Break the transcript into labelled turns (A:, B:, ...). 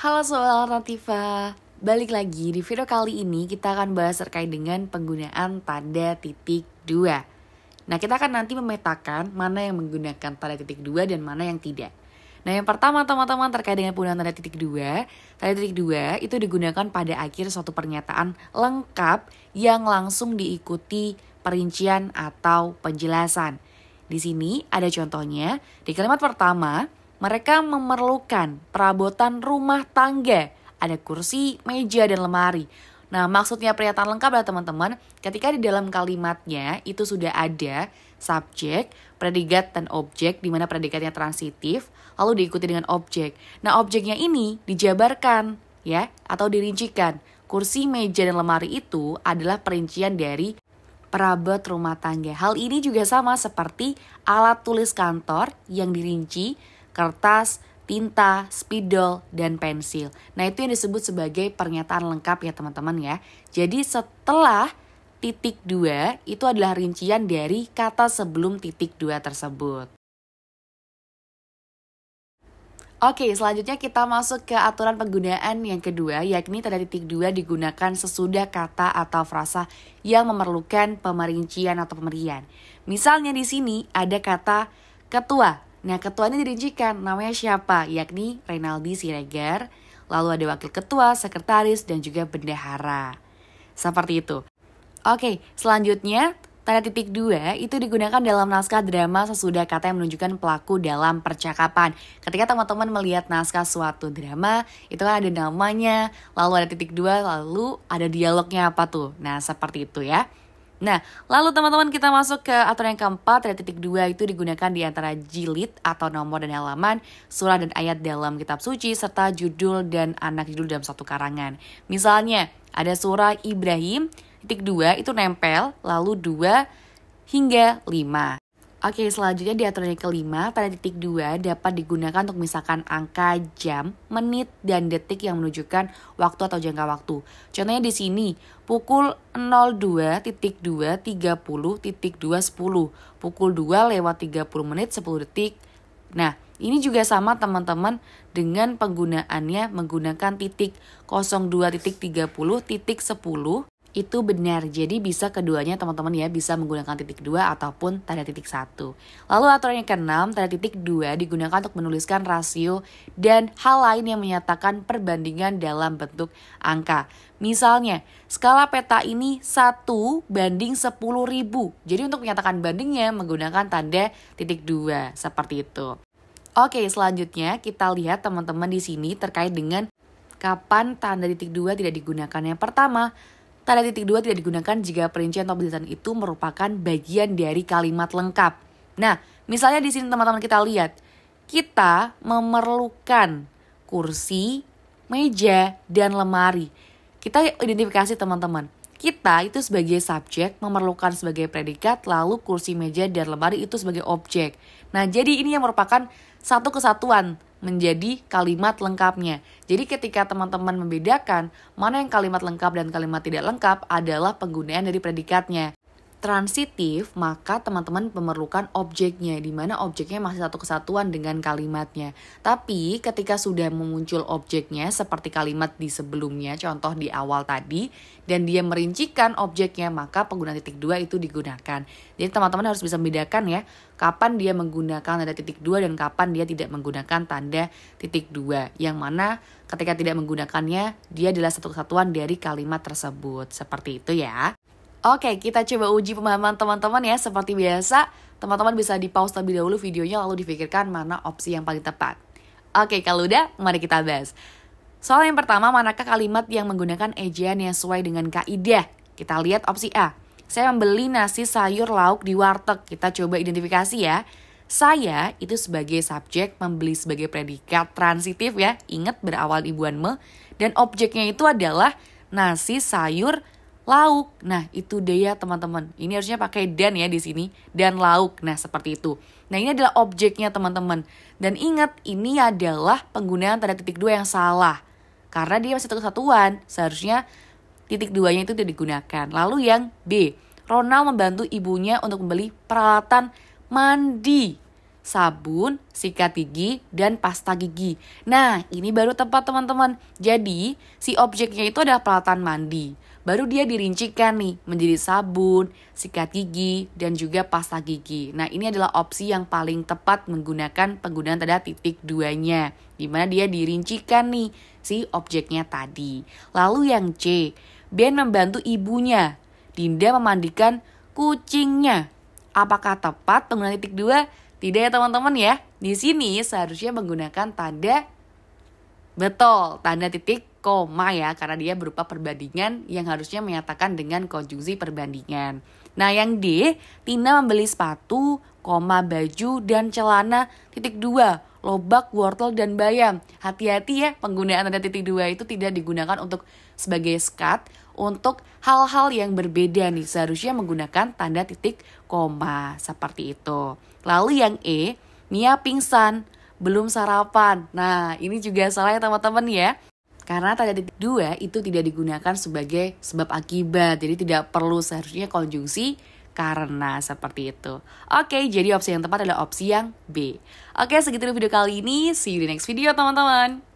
A: Halo Soal Alternativa, balik lagi di video kali ini kita akan bahas terkait dengan penggunaan tanda titik dua. Nah kita akan nanti memetakan mana yang menggunakan tanda titik dua dan mana yang tidak. Nah yang pertama teman-teman terkait dengan penggunaan tanda titik dua itu digunakan pada akhir suatu pernyataan lengkap yang langsung diikuti perincian atau penjelasan. Di sini ada contohnya, di kalimat pertama, mereka memerlukan perabotan rumah tangga. Ada kursi, meja, dan lemari. Nah, maksudnya pernyataan lengkap adalah teman-teman, ketika di dalam kalimatnya itu sudah ada subjek, predikat, dan objek, di mana predikatnya transitif, lalu diikuti dengan objek. Nah, objeknya ini dijabarkan, ya, atau dirincikan. Kursi, meja, dan lemari itu adalah perincian dari perabot rumah tangga. Hal ini juga sama seperti alat tulis kantor yang dirinci, kertas, tinta, spidol, dan pensil. Nah itu yang disebut sebagai pernyataan lengkap ya teman-teman ya. Jadi setelah titik dua itu adalah rincian dari kata sebelum titik dua tersebut. Oke, selanjutnya kita masuk ke aturan penggunaan yang kedua, yakni tanda titik dua digunakan sesudah kata atau frasa yang memerlukan pemerincian atau pemberian. Misalnya di sini ada kata ketua. Nah, ketua ini dirincikan namanya siapa, yakni Reynaldi Siregar, lalu ada wakil ketua, sekretaris, dan juga bendahara. Seperti itu. Oke, selanjutnya tanda titik dua itu digunakan dalam naskah drama sesudah kata yang menunjukkan pelaku dalam percakapan. Ketika teman-teman melihat naskah suatu drama, itu kan ada namanya, lalu ada titik dua, lalu ada dialognya apa tuh. Nah, seperti itu ya. Nah, lalu teman-teman kita masuk ke aturan yang keempat, tanda titik dua itu digunakan di antara jilid atau nomor dan halaman, surah dan ayat dalam kitab suci, serta judul dan anak judul dalam satu karangan. Misalnya, ada surah Ibrahim, titik dua itu nempel, lalu 2 hingga 5. Oke, selanjutnya di aturan yang kelima, tanda titik dua dapat digunakan untuk misalkan angka jam, menit, dan detik yang menunjukkan waktu atau jangka waktu. Contohnya di sini, pukul 02.2.30.210, pukul 2:30 10 detik. Nah, ini juga sama teman-teman dengan penggunaannya menggunakan titik 02.30.10. Itu benar, jadi bisa keduanya teman-teman ya, bisa menggunakan titik dua ataupun tanda titik satu. Lalu aturan yang keenam, tanda titik dua digunakan untuk menuliskan rasio dan hal lain yang menyatakan perbandingan dalam bentuk angka. Misalnya, skala peta ini 1:10.000. Jadi untuk menyatakan bandingnya menggunakan tanda titik dua, seperti itu. Oke, selanjutnya kita lihat teman-teman di sini terkait dengan kapan tanda titik dua tidak digunakan. Yang pertama, tanda titik dua tidak digunakan jika perincian atau penjelasan itu merupakan bagian dari kalimat lengkap. Nah, misalnya di sini teman-teman kita lihat, kita memerlukan kursi, meja, dan lemari. Kita identifikasi teman-teman. Kita itu sebagai subjek, memerlukan sebagai predikat, lalu kursi, meja, dan lemari itu sebagai objek. Nah, jadi ini yang merupakan satu kesatuan menjadi kalimat lengkapnya. Jadi ketika teman-teman membedakan mana yang kalimat lengkap dan kalimat tidak lengkap adalah penggunaan dari predikatnya. Transitif, maka teman-teman memerlukan objeknya, di mana objeknya masih satu kesatuan dengan kalimatnya. Tapi ketika sudah muncul objeknya seperti kalimat di sebelumnya, contoh di awal tadi, dan dia merincikan objeknya, maka penggunaan titik dua itu digunakan. Jadi teman-teman harus bisa membedakan ya, kapan dia menggunakan tanda titik dua dan kapan dia tidak menggunakan tanda titik dua. Yang mana ketika tidak menggunakannya, dia adalah satu kesatuan dari kalimat tersebut. Seperti itu ya. Oke, kita coba uji pemahaman teman-teman ya. Seperti biasa, teman-teman bisa di-pause terlebih dahulu videonya lalu difikirkan mana opsi yang paling tepat. Oke, kalau udah, mari kita bahas. Soal yang pertama, manakah kalimat yang menggunakan ejaan yang sesuai dengan kaidah? Kita lihat opsi A. Saya membeli nasi sayur lauk di warteg. Kita coba identifikasi ya. Saya itu sebagai subjek, membeli sebagai predikat transitif ya. Ingat berawal ibuan me. Dan objeknya itu adalah nasi sayur lauk. Nah, itu dia teman-teman. Ini harusnya pakai dan ya di sini. Dan lauk. Nah, seperti itu. Nah, ini adalah objeknya teman-teman. Dan ingat, ini adalah penggunaan tanda titik dua yang salah. Karena dia masih satu kesatuan. Seharusnya titik duanya itu tidak digunakan. Lalu yang B. Ronald membantu ibunya untuk membeli peralatan mandi. sabun, sikat gigi, dan pasta gigi. Nah, ini baru tepat teman-teman. Jadi, si objeknya itu adalah peralatan mandi. Baru dia dirincikan nih menjadi sabun, sikat gigi, dan juga pasta gigi. Nah, ini adalah opsi yang paling tepat menggunakan penggunaan tanda titik 2-nya. Dimana dia dirincikan nih si objeknya tadi. Lalu yang C, Ben membantu ibunya. Dinda memandikan kucingnya. Apakah tepat penggunaan titik 2? Tidak ya teman-teman ya. Di sini seharusnya menggunakan tanda betul, tanda titik koma ya, karena dia berupa perbandingan yang harusnya menyatakan dengan konjungsi perbandingan. Nah, yang D, Tina membeli sepatu, baju dan celana titik 2, lobak, wortel dan bayam. Hati-hati ya, penggunaan tanda titik 2 itu tidak digunakan untuk sebagai skat. Untuk hal-hal yang berbeda nih, seharusnya menggunakan tanda titik koma seperti itu. Lalu yang E, Nia pingsan, belum sarapan. Nah, ini juga salah ya teman-teman ya. Karena tanda titik 2 itu tidak digunakan sebagai sebab akibat. Jadi tidak perlu seharusnya konjungsi karena seperti itu. Oke, jadi opsi yang tepat adalah opsi yang B. Oke, segitu video kali ini. See you di next video teman-teman.